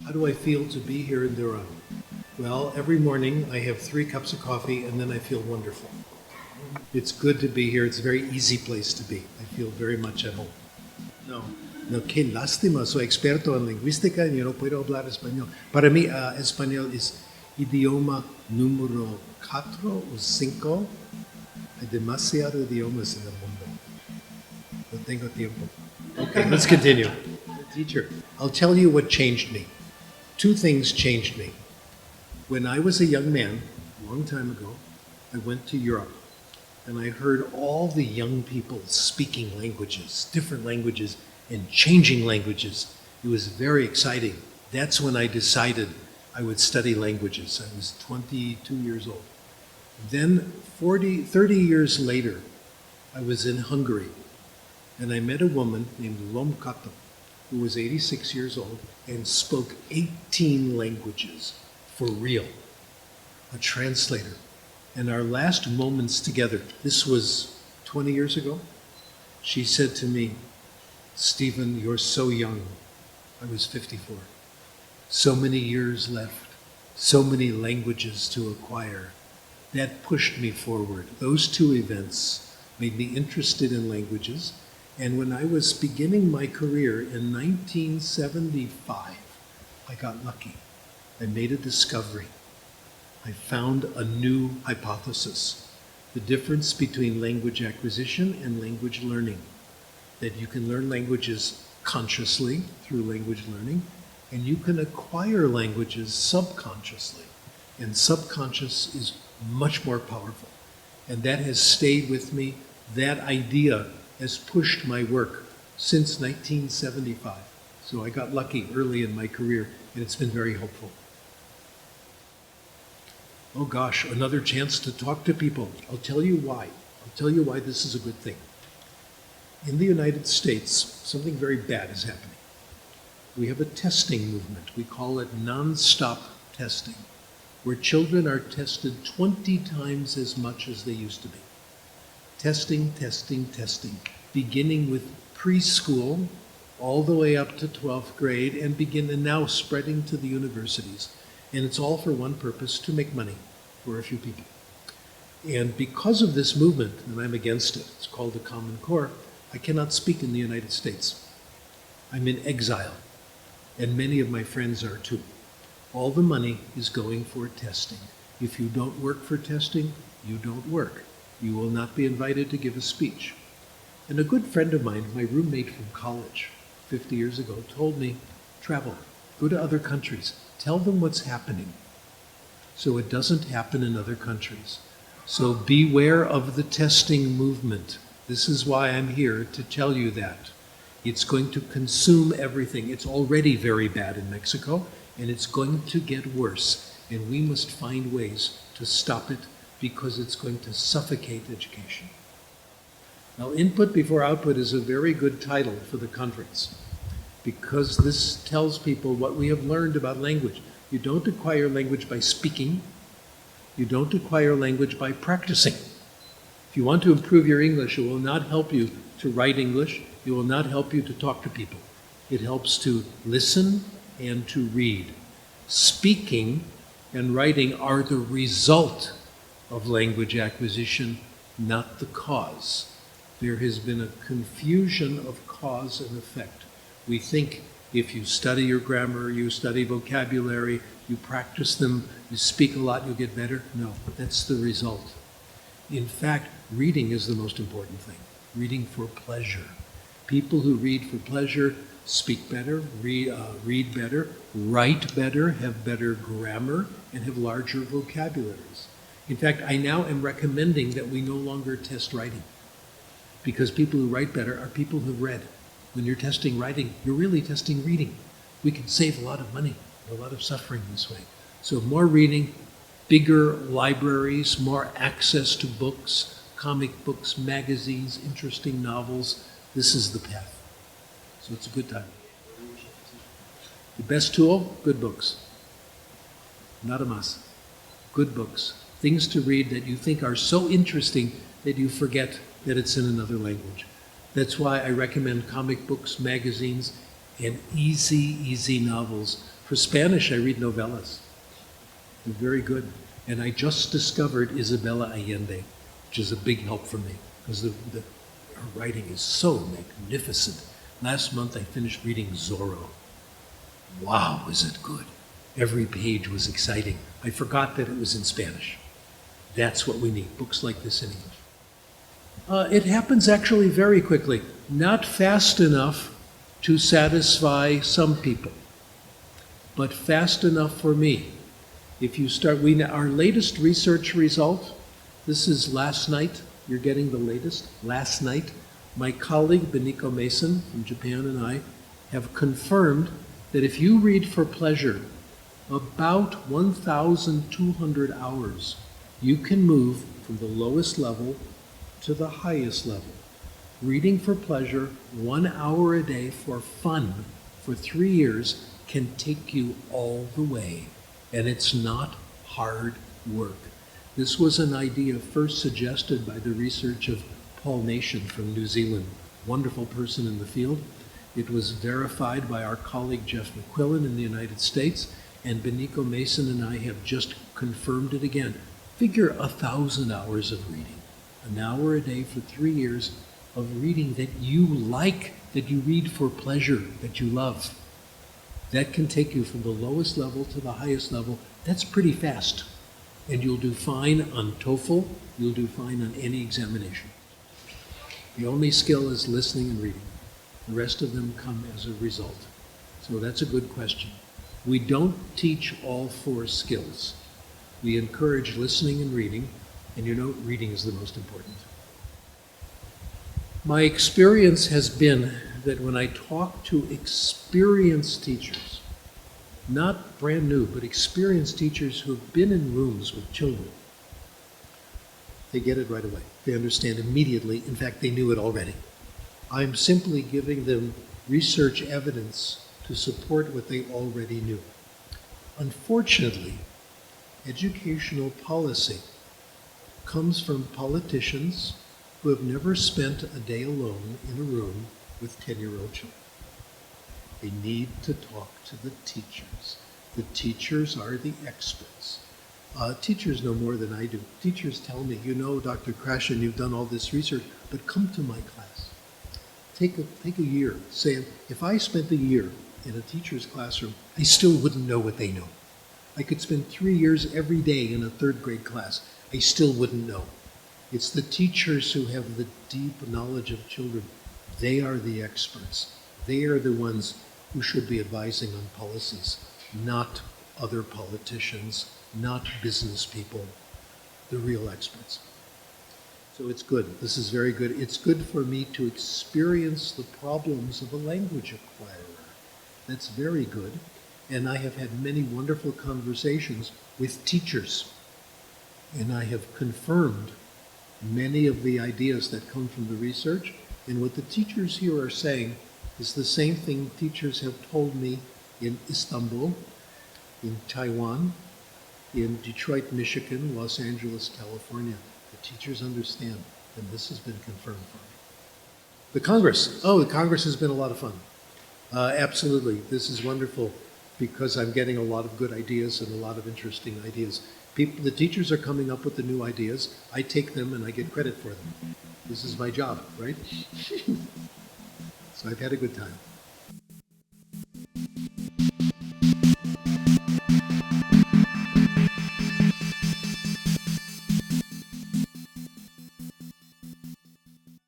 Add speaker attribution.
Speaker 1: How do I feel to be here in Durham? Well, every morning I have 3 cups of coffee and then I feel wonderful. It's good to be here. It's a very easy place to be. I feel very much at home. No, no, qué lástima. Soy experto en lingüística y yo no puedo hablar español. Para mí, español es idioma número 4 o 5. Hay demasiados idiomas en el mundo. No tengo tiempo. Okay, let's continue. Teacher, I'll tell you what changed me. 2 things changed me. When I was a young man, a long time ago, I went to Europe and I heard all the young people speaking languages, different languages, and changing languages. It was very exciting. That's when I decided I would study languages. I was 22 years old. Then 30 years later, I was in Hungary and I met a woman named Lomkato, who was 86 years old and spoke 18 languages for real, a translator. And our last moments together, this was 20 years ago, she said to me, "Stephen, you're so young." I was 54. So many years left, so many languages to acquire. That pushed me forward. Those 2 events made me interested in languages. And when I was beginning my career in 1975, I got lucky. I made a discovery. I found a new hypothesis, the difference between language acquisition and language learning, that you can learn languages consciously through language learning, and you can acquire languages subconsciously. And subconscious is much more powerful. And that has stayed with me. That idea has pushed my work since 1975. So I got lucky early in my career, and it's been very helpful. Oh gosh, another chance to talk to people. I'll tell you why. I'll tell you why this is a good thing. In the United States, something very bad is happening. We have a testing movement. We call it non-stop testing, where children are tested 20 times as much as they used to be. Testing, testing, testing, beginning with preschool all the way up to 12th grade and now spreading to the universities. And it's all for one purpose, to make money for a few people. And because of this movement, and I'm against it, it's called the Common Core, I cannot speak in the United States. I'm in exile, and many of my friends are too. All the money is going for testing. If you don't work for testing, you don't work. You will not be invited to give a speech. And a good friend of mine, my roommate from college 50 years ago, told me, travel, go to other countries, tell them what's happening so it doesn't happen in other countries. So beware of the testing movement. This is why I'm here to tell you that. It's going to consume everything. It's already very bad in Mexico, and it's going to get worse. And we must find ways to stop it because it's going to suffocate education. Now, Input Before Output is a very good title for the conference because this tells people what we have learned about language. You don't acquire language by speaking. You don't acquire language by practicing. If you want to improve your English, it will not help you to write English. It will not help you to talk to people. It helps to listen and to read. Speaking and writing are the result of language acquisition, not the cause. There has been a confusion of cause and effect. We think if you study your grammar, you study vocabulary, you practice them, you speak a lot, you'll get better. No, that's the result. In fact, reading is the most important thing. Reading for pleasure. People who read for pleasure speak better, read better, write better, have better grammar, and have larger vocabularies. In fact, I now am recommending that we no longer test writing because people who write better are people who've read. When you're testing writing, you're really testing reading. We can save a lot of money, a lot of suffering this way. So more reading, bigger libraries, more access to books, comic books, magazines, interesting novels. This is the path. So it's a good time. The best tool, good books. Nada más. Good books. Things to read that you think are so interesting that you forget that it's in another language. That's why I recommend comic books, magazines, and easy novels. For Spanish, I read novellas. They're very good. And I just discovered Isabella Allende, which is a big help for me, because her writing is so magnificent. Last month, I finished reading Zorro. Wow, is it good. Every page was exciting. I forgot that it was in Spanish. That's what we need, books like this in English. It happens actually very quickly, not fast enough to satisfy some people, but fast enough for me. If you start, our latest research result, this is last night, you're getting the latest, last night, my colleague Beniko Mason from Japan and I have confirmed that if you read for pleasure about 1,200 hours, you can move from the lowest level to the highest level. Reading for pleasure, 1 hour a day for fun for 3 years can take you all the way. And it's not hard work. This was an idea first suggested by the research of Paul Nation from New Zealand, wonderful person in the field. It was verified by our colleague Jeff McQuillan in the United States, and Beniko Mason and I have just confirmed it again. Figure 1,000 hours of reading, 1 hour a day for 3 years of reading that you like, that you read for pleasure, that you love. That can take you from the lowest level to the highest level. That's pretty fast. And you'll do fine on TOEFL, you'll do fine on any examination. The only skill is listening and reading. The rest of them come as a result. So that's a good question. We don't teach all 4 skills. We encourage listening and reading, and you know reading is the most important. My experience has been that when I talk to experienced teachers, not brand new, but experienced teachers who have been in rooms with children, they get it right away. They understand immediately. In fact, they knew it already. I'm simply giving them research evidence to support what they already knew. Unfortunately, educational policy comes from politicians who have never spent a day alone in a room with 10-year-old children. They need to talk to the teachers. The teachers are the experts. Teachers know more than I do. Teachers tell me, you know, Dr. Krashen, you've done all this research, but come to my class. Take a year. Say, if I spent a year in a teacher's classroom, I still wouldn't know what they know. I could spend 3 years every day in a 3rd grade class. I still wouldn't know. It's the teachers who have the deep knowledge of children. They are the experts. They are the ones who should be advising on policies, not other politicians, not business people, the real experts. So it's good. This is very good. It's good for me to experience the problems of a language acquirer. That's very good. And I have had many wonderful conversations with teachers. And I have confirmed many of the ideas that come from the research. And what the teachers here are saying is the same thing teachers have told me in Istanbul, in Taiwan, in Detroit, Michigan, Los Angeles, California. The teachers understand, and this has been confirmed for me. The Congress. Oh, the Congress has been a lot of fun. Absolutely. This is wonderful because I'm getting a lot of good ideas and a lot of interesting ideas. The teachers are coming up with the new ideas. I take them and I get credit for them. This is my job, right? So I've had a good time.